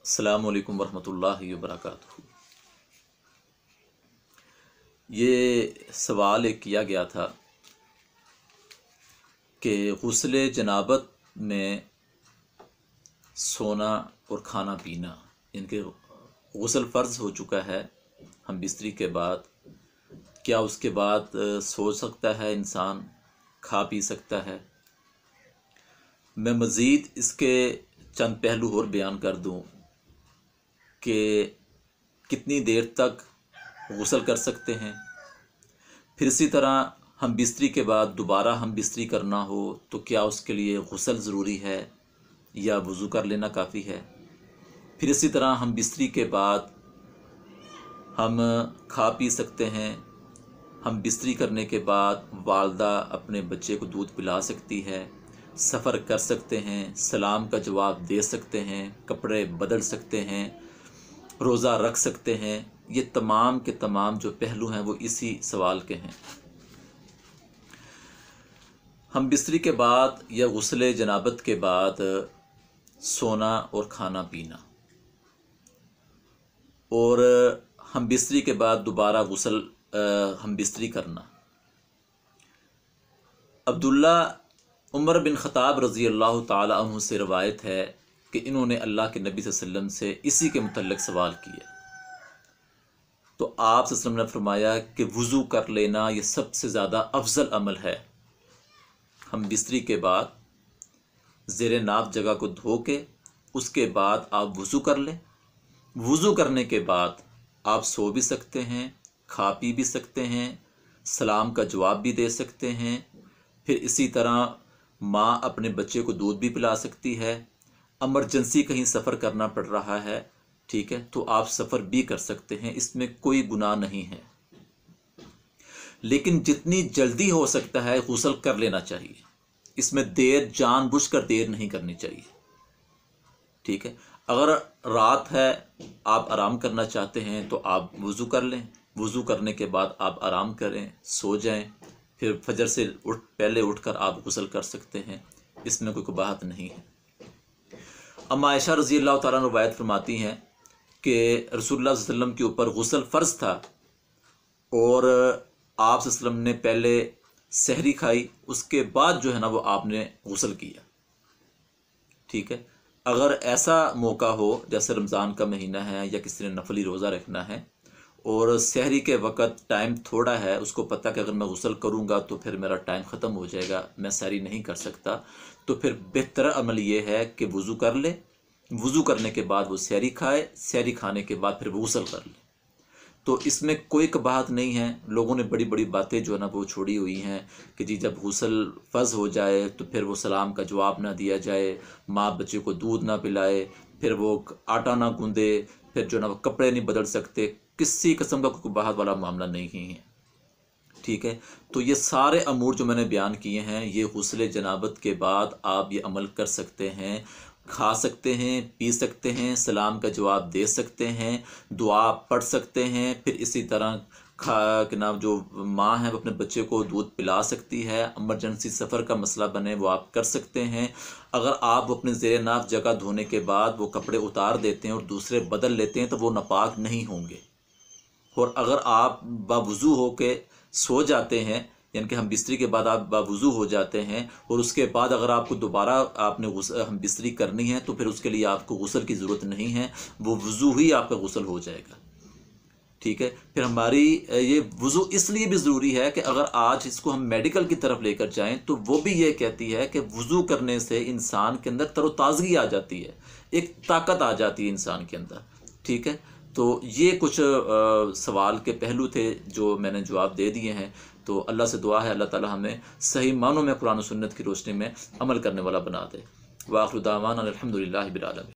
अस्सलामु अलैकुम वरहमतुल्लाहि वबरकातुहू। ये सवाल एक किया गया था कि गुस्ले जनाबत में सोना और खाना पीना, इनके गुस्ल फ़र्ज़ हो चुका है हम बिस्तरी के बाद, क्या उसके बाद सो सकता है इंसान, खा पी सकता है? मैं मज़ीद इसके चंद पहलू और बयान कर दूं कि कितनी देर तक गुस्ल कर सकते हैं। फिर इसी तरह हम बिस्तरी के बाद दोबारा हम बिस्तरी करना हो तो क्या उसके लिए गुस्ल ज़रूरी है या वज़ू कर लेना काफ़ी है। फिर इसी तरह हम बिस्तरी के बाद हम खा पी सकते हैं। हम बिस्तरी करने के बाद वालदा अपने बच्चे को दूध पिला सकती है, सफ़र कर सकते हैं, सलाम का जवाब दे सकते हैं, कपड़े बदल सकते हैं, रोज़ा रख सकते हैं। ये तमाम के तमाम जो पहलू हैं वो इसी सवाल के हैं। हम बिस्तरी के बाद या गुस्ले जनाबत के बाद सोना और खाना पीना, और हम बिस्तरी के बाद दोबारा गुस्ल हम बिस्तरी करना। अब्दुल्ला उमर बिन ख़त्ताब रज़ी अल्लाह ताला अन्हु से रवायत है कि इन्होंने अल्लाह के नबी सल्लल्लाहु अलैहि वसल्लम से इसी के मुतल्लिक़ सवाल किया, तो आप सल्लल्लाहु अलैहि वसल्लम ने फरमाया कि वज़ू कर लेना ये सबसे ज़्यादा अफजल अमल है। हम बिस्तरी के बाद ज़ेरे नाप जगह को धो के उसके बाद आप वज़ू कर लें। वज़ू करने के बाद आप सो भी सकते हैं, खा पी भी सकते हैं, सलाम का जवाब भी दे सकते हैं। फिर इसी तरह माँ अपने बच्चे को दूध भी पिला सकती है। इमरजेंसी कहीं सफ़र करना पड़ रहा है, ठीक है, तो आप सफ़र भी कर सकते हैं, इसमें कोई गुनाह नहीं है। लेकिन जितनी जल्दी हो सकता है गुस्ल कर लेना चाहिए, इसमें देर जानबूझकर देर नहीं करनी चाहिए, ठीक है। अगर रात है, आप आराम करना चाहते हैं तो आप वज़ू कर लें, वज़ू करने के बाद आप आराम करें, सो जाएं, फिर फजर से पहले उठकर आप गुस्ल कर सकते हैं, इसमें कोई कबाहत नहीं है। अम्मा आयशा रज़ी अल्लाह ताला अन्हा रवायत फरमाती हैं कि रसूलुल्लाह सल्लल्लाहु अलैहि वसल्लम के ऊपर गुस्ल फ़र्ज़ था और आप सल्लल्लाहु अलैहि वसल्लम ने पहले सहरी खाई, उसके बाद जो है ना वो आपने गुस्ल किया, ठीक है। अगर ऐसा मौका हो जैसे रमज़ान का महीना है या किसी ने नफली रोज़ा रखना है और सहरी के वक़्त टाइम थोड़ा है, उसको पता कि अगर मैं गुस्ल करूँगा तो फिर मेरा टाइम ख़त्म हो जाएगा, मैं सहरी नहीं कर सकता, तो फिर बेहतर अमल ये है कि वज़ू कर ले, वज़ू करने के बाद वो सहरी खाए, सहरी खाने के बाद फिर वो गुस्ल कर ले, तो इसमें कोई कबाहत नहीं है। लोगों ने बड़ी बड़ी बातें जो है ना वो छोड़ी हुई हैं कि जी जब गुस्ल फ़र्ज़ हो जाए तो फिर वो सलाम का जवाब ना दिया जाए, माँ बच्चे को दूध ना पिलाए, फिर वो आटा ना गूँधे, फिर जो ना वो कपड़े नहीं बदल सकते। किसी किस्म का कोई कबाहत वाला मामला नहीं है, ठीक है। तो ये सारे अमूर जो मैंने बयान किए हैं ये गुस्ले जनाबत के बाद आप ये अमल कर सकते हैं, खा सकते हैं, पी सकते हैं, सलाम का जवाब दे सकते हैं, दुआ पढ़ सकते हैं। फिर इसी तरह के नाम जो माँ है वो अपने बच्चे को दूध पिला सकती है। इमरजेंसी सफ़र का मसला बने वो आप कर सकते हैं। अगर आप अपने ज़ेरे नाप जगह धोने के बाद वो कपड़े उतार देते हैं और दूसरे बदल लेते हैं तो वो नापाक नहीं होंगे। और अगर आप बावज़ू हो के सो जाते हैं, यानी कि हम बिस्तरी के बाद आप बावज़ू हो जाते हैं और उसके बाद अगर आपको दोबारा आपने हम बिस्तरी करनी है तो फिर उसके लिए आपको गुस्ल की ज़रूरत नहीं है, वो वज़ू ही आपका गुस्ल हो जाएगा, ठीक है। फिर हमारी ये वज़ू इसलिए भी ज़रूरी है कि अगर आज इसको हम मेडिकल की तरफ लेकर जाएं तो वो भी ये कहती है कि वज़ू करने से इंसान के अंदर तरोताज़गी आ जाती है, एक ताकत आ जाती है इंसान के अंदर, ठीक है। तो ये कुछ सवाल के पहलू थे जो मैंने जवाब दे दिए हैं। तो अल्लाह से दुआ है अल्लाह ताला हमें सही मानों में कुरान और सुन्नत की रोशनी में अमल करने वाला बना दे। व आखिरु दावाना अनिल हम्दुलिल्लाहि बिल आलमीन।